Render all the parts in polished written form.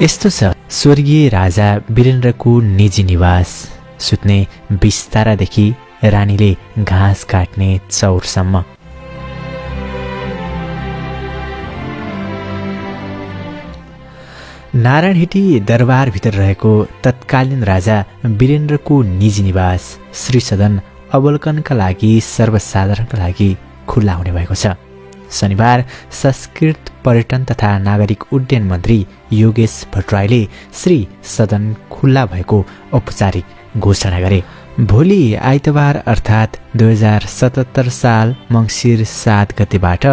यस्तो छ स्वर्गीय राजा वीरेन्द्रको निजी निवास। सुत्ने बिस्तारादेखि रानीले घाँस काट्ने चौरसम्म। नारायणहिटी दरबारभित्र रहेको तत्कालीन राजा वीरेन्द्रको निजी निवास श्री सदन अवलोकनका लागि सर्वसाधारणका लागि खुल्ला हुने भएको छ। शनिबार संस्कृत पर्यटन तथा नागरिक उड्डयन मन्त्री योगेश भट्टराईले श्री सदन खुल्ला भएको औपचारिक घोषणा गरे। भोलि आइतबार अर्थात् 2077 साल मङ्सिर 7 गतेबाट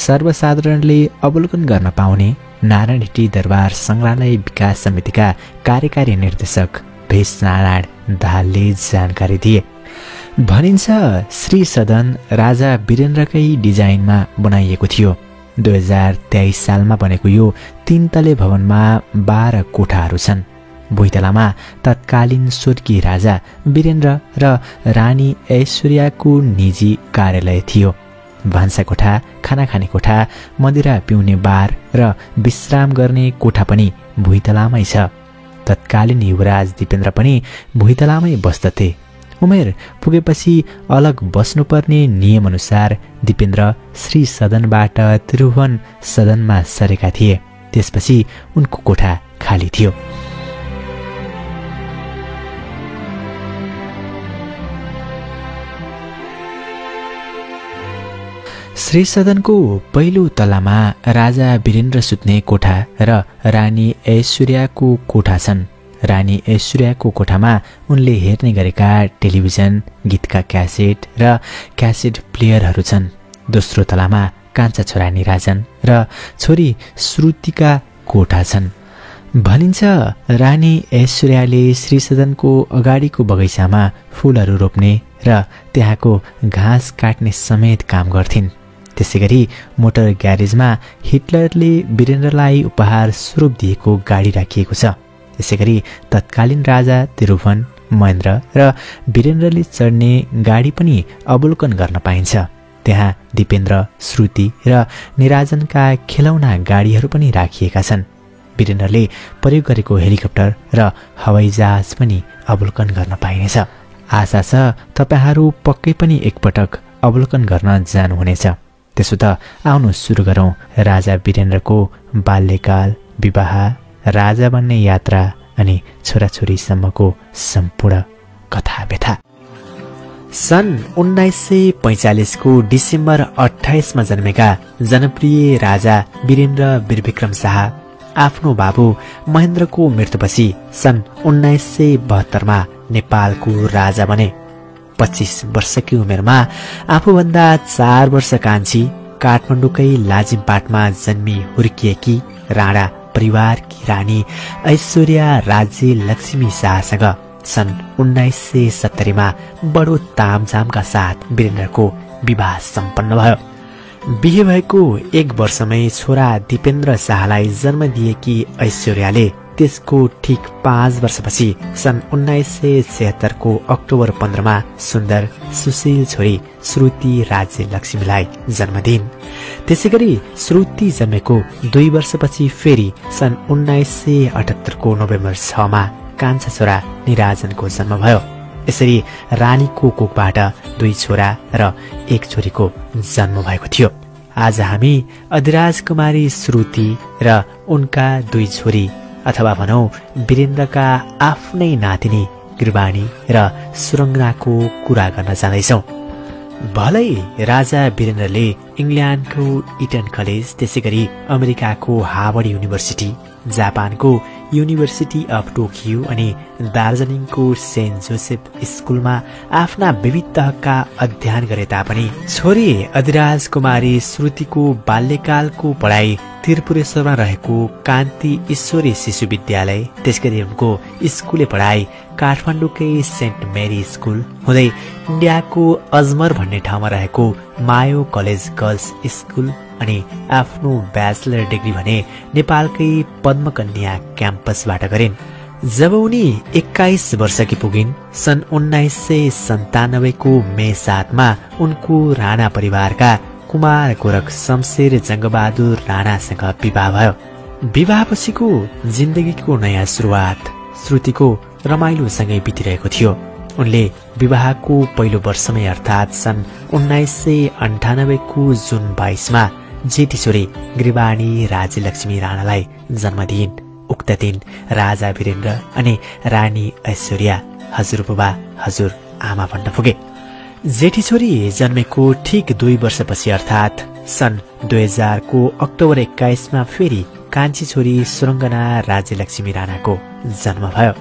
सर्वसाधारणले अवलोकन गर्न पाउने नारायणहिटी दरबार संग्रहालय विकास समितिका कार्यकारी निर्देशक भेषनारायण दाहालले जानकारी दिए। भनिन्छ श्री सदन राजा वीरेन्द्रकै डिजाइनमा बनाइएको थियो। 2023 सालमा बनेको यो 3 तले भवनमा 12 कोठाहरू छन्। भुइँतलामा तत्कालीन स्वर्गीय राजा वीरेन्द्र र रानी ऐश्वर्याको निजी कार्यालय थियो। भान्साकोठा, खाना खाने कोठा, मदिरा पिउने बार र विश्राम गर्ने कोठा पनि भुइँतलामै छ। तत्कालीन युवराज दिपेन्द्र पनि भुइँतलामै बस्दथे। उमेर पुगेपछि अलग बस्नुपर्ने नियमअनुसार दिपेन्द्र श्री सदनबाट त्रिभुवन सदनमा सरेका थिए। त्यसपछि उनको कोठा खाली थियो। श्री सदनको पहिलो तलामा राजा वीरेन्द्र सुत्ने कोठा र रानी ऐश्वर्याको कोठा छन्। रानी ऐश्वर्याको कोठामा उनले हेर्ने गरेका टेलिभिजन, गीतका क्यासेट र क्यासेट प्लेयरहरू छन्। दोस्रो तलामा कान्छा छोरा निराजन र छोरी श्रुतिका कोठा छन्। भनिन्छ रानी ऐश्वर्याले श्री सदनको अगाडिको बगैँचामा फूलहरू रोप्ने र त्यहाँको घाँस काट्ने समेत काम गर्थिन्। त्यसैगरी मोटर ग्यारेजमा हिटलरले वीरेन्द्रलाई उपहार स्वरूप दिएको गाडी राखिएको छ। त्यसैगरी तत्कालीन राजा त्रिभुवन, महेन्द्र र वीरेन्द्रले चढ्ने गाडी पनि अवलोकन गर्न पाइन्छ। त्यहाँ दिपेन्द्र, श्रुति र निराजनका खेलौना गाडीहरू पनि राखिएका छन्। वीरेन्द्रले प्रयोग गरेको हेलिकप्टर र हवाईजहाज पनि अवलोकन गर्न पाइनेछ। आशा छ तपाईहरू पक्कै पनि एकपटक अवलोकन गर्न जानुहुनेछ। त्यसो त आउनु सुरु गरौँ राजा वीरेन्द्रको बाल्यकाल, विवाह, राजा बन्ने यात्रा अनि छोराछोरीसम्मको सम्पूर्ण कथा व्यथा। सन् 1945 को डिसेम्बर 28 मा जन्मेका जनप्रिय राजा वीरेन्द्र वीरविक्रम शाह आफ्नो बाबु महेन्द्रको मृत्युपछि सन् 1972 मा नेपालको राजा बने। 25 वर्षकी उमेरमा आफूभन्दा 4 वर्ष कान्छी काठमाडौँकै लाजिमपाटमा जन्मी हुर्किएकी राणा परिवारकी रानी ऐश्वर्या राज्य लक्ष्मी शाहसँग सन् 1970 मा बडो तामझामका साथ वीरेन्द्रको विवाह सम्पन्न भयो। बिहे भएको 1 वर्षमै छोरा दिपेन्द्र शाहलाई जन्म दिएकी ऐश्वर्याले त्यसको ठीक 5 वर्षपछि सन् 1976 को अक्टोबर 15 मा सुन्दर सुशील छोरी श्रुति राज्य लक्ष्मीलाई जन्म दिइन्। त्यसैगरी श्रुति जन्मेको 2 वर्षपछि फेरि सन् 1978 को नोभेम्बर 6 मा कान्छा छोरा निराजनको जन्म भयो। यसरी रानीको कोखबाट 2 छोरा र 1 छोरीको जन्म भएको थियो। आज हामी अधिराज कुमारी श्रुति र उनका 2 छोरी अथवा भनौं वीरेन्द्रका आफ्नै नातिनी कृपाणी र सुरङ्गनाको कुरा गर्न जाँदैछौँ। भलै राजा वीरेन्द्रले इङ्ल्यान्डको इटन कलेज, त्यसैगरी अमेरिकाको हार्वर्ड युनिभर्सिटी, जापानको युनिभर्सिटी अफ टोकियो अनि दार्जिलिङको सेन्ट जोसेफ स्कुलमा आफ्ना विविध तहका अध्ययन गरे तापनि छोरी अधिराज कुमारी श्रुतिको बाल्यकालको पढाइ त्रिपुरेश्वरमा रहेको कान्ति ईश्वरी शिशु विद्यालय, त्यसगरी उनको स्कुले पढाइ काठमाडौँकै सेन्ट मेरी स्कुल हुँदै इन्डियाको अजमर भन्ने ठाउँमा रहेको मायो कलेज गर्ल्स स्कुल अनि आफ्नो ब्याचलर डिग्री भने नेपालकै पद्मकन्या क्याम्पसबाट गरिन्। जब उनी 21 वर्षकी पुगिन् सन् 1997 को मे 7 मा उनको राणा परिवारका कुमार गोरख शमशेर जङ्गबहादुर राणासँग विवाह भयो। विवाहपछिको जिन्दगीको नयाँ सुरुवात श्रुतिको रमाइलोसँगै बितिरहेको थियो। उनले विवाहको पहिलो वर्षमै अर्थात् सन् 1998 को जुन 22 मा जेठी छोरी गृहवाणी राज्यलक्ष्मी राणालाई जन्म दिइन्। उक्त दिन राजा वीरेन्द्र अनि रानी ऐश्वर्या हजुरबुबा हजुर आमा भन्न पुगे। जेठी छोरी जन्मेको ठिक 2 वर्षपछि अर्थात् सन् 2000 को अक्टोबर 21 मा फेरि कान्छी छोरी सुरङ्गना राज्यलक्ष्मी राणाको जन्म भयो।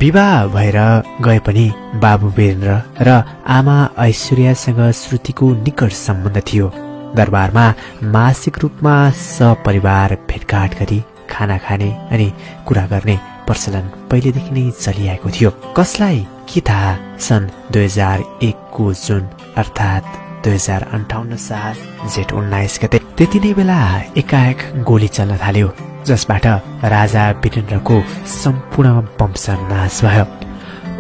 विवाह भएर गए पनि बाबु वीरेन्द्र र आमा ऐश्वर्यासँग श्रुतिको निकट सम्बन्ध थियो। दरबारमा मासिक रूपमा सपरिवार भेटघाट गरी खाना खाने अनि कुरा गर्ने प्रचलन पहिलेदेखि नै चलिआएको थियो। कसलाई के थाहा, सन् 2001 को जुन अर्थात् 2058 साल जेठ 19 गते त्यति नै बेला एकाएक गोली चल्न थाल्यो, जसबाट राजा वीरेन्द्रको सम्पूर्ण वंशनाश भयो।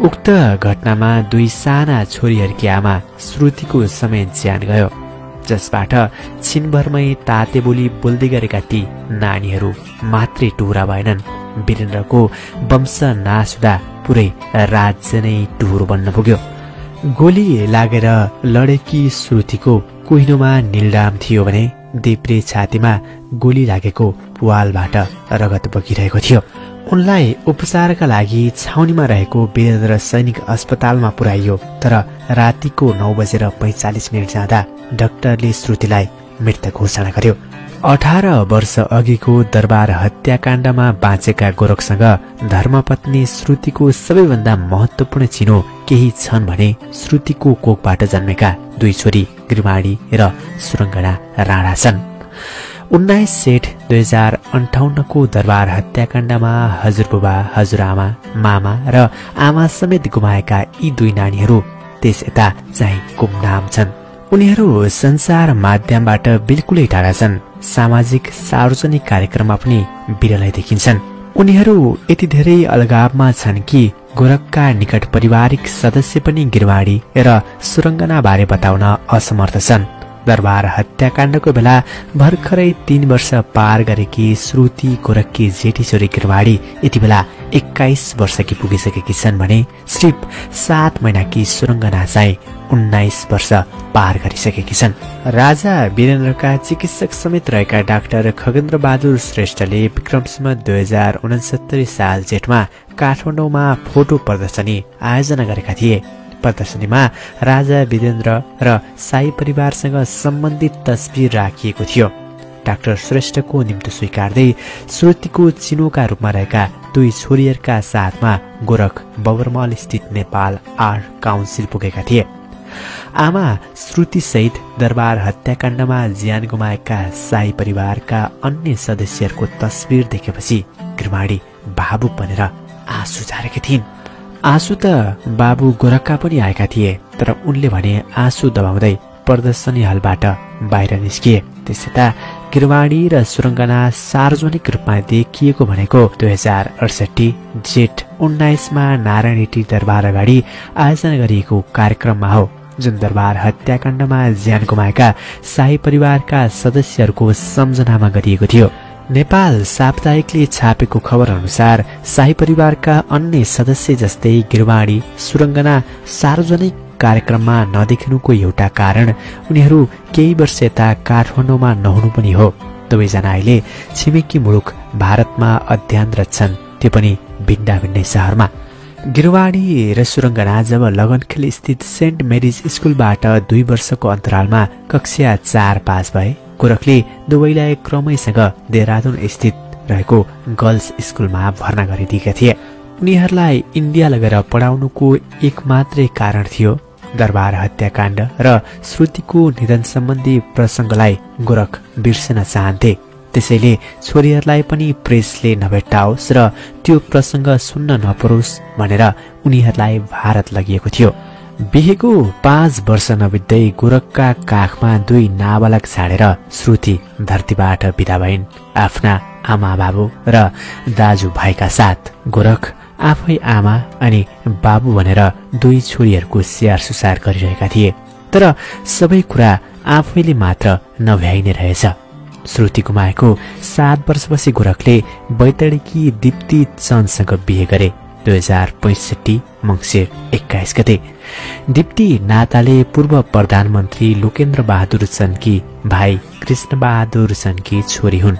उक्त घटनामा 2 साना छोरीहरूकी आमा श्रुतिको समेत ज्यान गयो, जसबाट छिनभरमै ताते बोली बोल्दै गरेका ती नानीहरू मात्रै टुहुरा भएनन्। वीरेन्द्रको वंशनाश हुँदा पुरै राज्य नै टुहुरो बन्न पुग्यो। गोली लागेर लडेकी श्रुतिको कुहिनोमा निलडाम थियो भने देब्रे छातीमा गोली लागेको पुवालबाट रगत बगिरहेको थियो। उनलाई उपचारका लागि छाउनीमा रहेको वीरेन्द्र सैनिक अस्पतालमा पुर्याइयो, तर रातिको 9:45 जाँदा डाक्टरले श्रुतिलाई मृत घोषणा गर्यो। 18 वर्ष अघिको दरबार हत्याकाण्डमा बाँचेका गोरखसँग धर्मपत्नी श्रुतिको सबैभन्दा महत्वपूर्ण चिनो केही छन् भने श्रुतिको कोखबाट जन्मेका 2 छोरी गृहवाणी र सुरङ्गना राणा छन्। 19 जेठ 2058 को दरबार हत्याकाण्डमा हजुरबुबा हजुरआमा मामा र आमा समेत गुमाएका यी 2 नानीहरू त्यस यता चाहिँ गुमनाम छन्। उनीहरू संसार माध्यमबाट बिल्कुलै टाढा छन्। सामाजिक सार्वजनिक कार्यक्रममा पनि बिरलै देखिन्छन्। उनीहरू यति धेरै अलगावमा छन् कि गोरखका निकट पारिवारिक सदस्य पनि गृहवाणी र सुरङ्गना बारे बताउन असमर्थ छन्। दरबार हत्याकाण्डको बेला भर्खरै 3 वर्ष पार गरेकी श्रुति गोरखकी जेठी छोरी गृहवाणी यति बेला 21 वर्षकी पुगिसकेकी छन् भने सिर्फ 7 महिनाकी सुरङ्गना चाहिँ 19 वर्ष पार गरिसकेकी छन्। राजा वीरेन्द्रका चिकित्सक समेत रहेका डाक्टर खगेन्द्र बहादुर श्रेष्ठले विक्रम सम्वत 2069 साल जेठमा काठमाडौँमा फोटो प्रदर्शनी आयोजना गरेका थिए। प्रदर्शनीमा राजा वीरेन्द्र र शाही परिवारसँग सम्बन्धित तस्बिर राखिएको थियो। डाक्टर श्रेष्ठको निम्तो स्वीकार्दै श्रुतिको चिनोका रूपमा रहेका 2 छोरीहरूका साथमा गोरख बबरमहल स्थित नेपाल आर्ट काउन्सिल पुगेका थिए। आमा श्रुति सहित दरबार हत्याकाण्डमा ज्यान गुमाएका शाही परिवारका अन्य सदस्यहरूको तस्बिर देखेपछि गृहवाणी भावुक बनेर आँसु झारेकी थिइन्। आँसु त बाबु गोरखका पनि आएका थिए, तर उनले भने आँसु दबाउँदै प्रदर्शनी हलबाट बाहिर निस्किए। त्यसैता गृहवाणी र सुरङ्गना सार्वजनिक रूपमा देखिएको भनेको 2068 जेठ 19 मा नारायणहिटी दरबार अगाडि आयोजना गरिएको कार्यक्रममा हो, जुन दरबार हत्याकाण्डमा ज्यान गुमाएका शाही परिवारका सदस्यहरूको सम्झनामा गरिएको थियो। नेपाल साप्ताहिकले छापेको खबर अनुसार शाही परिवारका अन्य सदस्य जस्तै गृहवाणी सुरङ्गना सार्वजनिक कार्यक्रममा नदेखिनुको एउटा कारण उनीहरू केही वर्ष यता काठमाडौँमा नहुनु पनि हो। दुवैजना अहिले छिमेकी मुलुक भारतमा अध्ययनरत छन्, त्यो पनि भिन्दा भिन्नै शहरमा। गृहवाणी र सुरङ्गना जब लगनखेल स्थित सेन्ट मेरिज स्कुलबाट 2 वर्षको अन्तरालमा कक्षा 4 पास भए, गोरखले दुवैलाई क्रमैसँग देहरादून स्थित रहेको गर्ल्स स्कुलमा भर्ना गरिदिएका थिए। उनीहरूलाई इन्डिया लगेर पढाउनुको एक मात्रै कारण थियो, दरबार हत्याकाण्ड र श्रुतिको निधन सम्बन्धी प्रसङ्गलाई गोरख बिर्सन चाहन्थे। त्यसैले छोरीहरूलाई पनि प्रेसले नभेट्टाओस् र त्यो प्रसङ्ग सुन्न नपरोस् भनेर उनीहरूलाई भारत लगिएको थियो। बिहेको 5 वर्ष नबित्दै गोरखका काखमा 2 नाबालक छाडेर श्रुति धरतीबाट बिदा भइन्, आफ्ना आमा बाबु र दाजुभाइका साथ। गोरख आफै आमा अनि बाबु भनेर 2 छोरीहरूको स्याहार सुसार गरिरहेका थिए, तर सबै कुरा आफैले मात्र नभ्याइने रहेछ। श्रुति गुमाएको 7 वर्षपछि गोरखले बैतडीकी दीप्ति चन्दसँग बिहे गरे 2065 मङ्सिर 21 गते। दीप्ति नाताले पूर्व प्रधानमन्त्री लोकेन्द्र बहादुर चन्दकी भाइ कृष्ण बहादुर चन्दकी छोरी हुन्।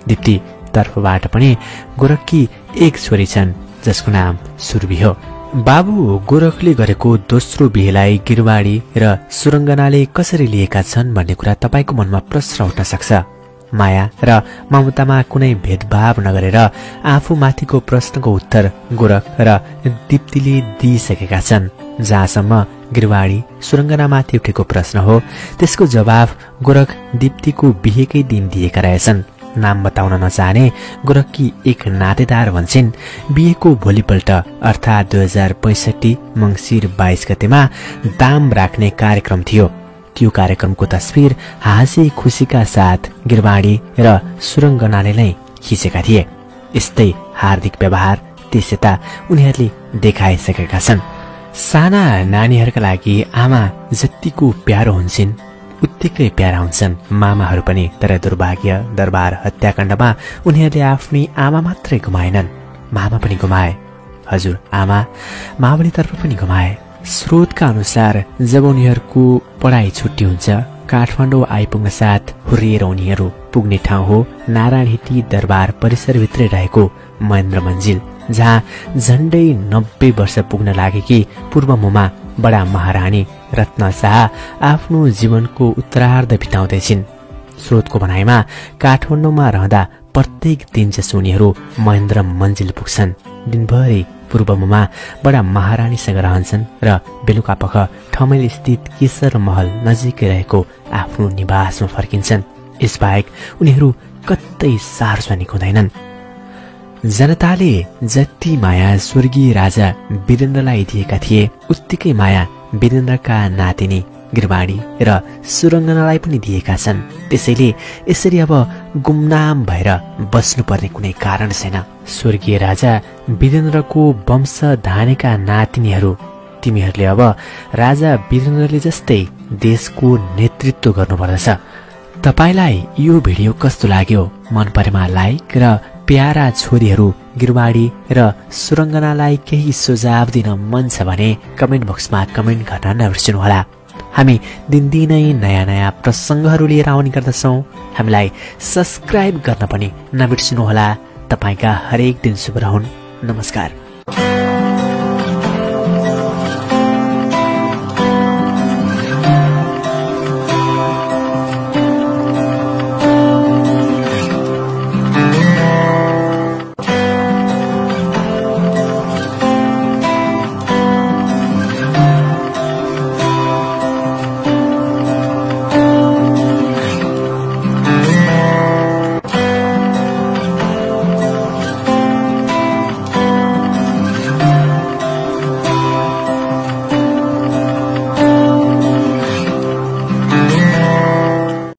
दीप्ति तर्फबाट पनि गोरखकी एक छोरी छन् जसको नाम सुरभि हो। बाबु गोरखले गरेको दोस्रो बिहेलाई गिरवाडी र सुरङ्गनाले कसरी लिएका छन् भन्ने कुरा तपाईको मनमा प्रश्न उठ्न सक्छ। माया र ममतामा कुनै भेदभाव नगरेर आफूमाथिको प्रश्नको उत्तर गोरख र दीप्तिले दिइसकेका छन्। जहाँसम्म गिरवाडी सुरङ्गनामाथि उठेको प्रश्न हो त्यसको जवाब गोरख दीप्तिको बिहेकै दिन दिएका रहेछन्। नाम बताउन नचाहने गोरखकी एक नातेदार भन्छन् बिहेको भोलिपल्ट अर्थात् 2065 मङ्सिर 22 गतेमा दाम राख्ने कार्यक्रम थियो। त्यो कार्यक्रमको तस्बिर हाँसी खुसीका साथ गिरवाडी र सुरङ्गनाले नै खिचेका थिए। यस्तै हार्दिक व्यवहार त्यसयता उनीहरूले देखाइसकेका छन्। साना नानीहरूका लागि आमा जतिको प्यारो हुन्छन् उत्तिकै प्यारा हुन्छन् मामाहरू पनि। तर दुर्भाग्य दरबार हत्याकाण्डमा उनीहरूले आफ्नै आमा मात्रै गुमाएनन्, मामा पनि गुमाए। हजुर आमा मावलीतर्फ पनि गुमाए। स्रोतका अनुसार जब उनीहरूको पढाइ छुट्टी हुन्छ काठमाडौँ आइपुग्न साथ हुर्रिएर उनीहरू पुग्ने ठाउँ हो नारायणहिटी दरबार परिसरभित्रै रहेको महेन्द्र मन्जिल, जहाँ झण्डै 90 वर्ष पुग्न लागेकी पूर्व मुमा बडा महारानी रत्न शाह आफ्नो जीवनको उत्तरार्ध बिताउँदैछिन्। स्रोतको भनाइमा काठमाडौँमा रहँदा प्रत्येक दिन जसो उनीहरू महेन्द्र मन्जिल पुग्छन्। दिनभरि पूर्वमुमा बडा महारानीसँग रहन्छन् र बेलुकापख ठमेल स्थित केशर महल नजिकै रहेको आफ्नो निवासमा फर्किन्छन्। यसबाहेक उनीहरू कतै सार्वजनिक हुँदैनन्। जनताले जति माया स्वर्गीय राजा वीरेन्द्रलाई दिएका थिए उत्तिकै माया वीरेन्द्रका नातिनी गिरवाडी र सुरङ्गनालाई पनि दिएका छन्। त्यसैले यसरी अब गुमनाम भएर बस्नुपर्ने कुनै कारण छैन। स्वर्गीय राजा वीरेन्द्रको वंश धानेका नातिनीहरू तिमीहरूले अब राजा वीरेन्द्रले जस्तै देशको नेतृत्व गर्नुपर्दछ। तपाईलाई यो भिडियो कस्तो लाग्यो? मन परेमा लाइक र प्यारा छोरीहरू गिरवाडी र सुरङ्गनालाई केही सुझाव दिन मन छ भने कमेन्ट बक्समा कमेन्ट गर्न नबिर्सनुहोला। हामी दिनदिनै नयाँ नयाँ प्रसङ्गहरू लिएर आउने गर्दछौँ। हामीलाई सब्स्क्राइब गर्न पनि नबिर्सनुहोला। तपाईँका हरेक दिन शुभ रहून्। नमस्कार।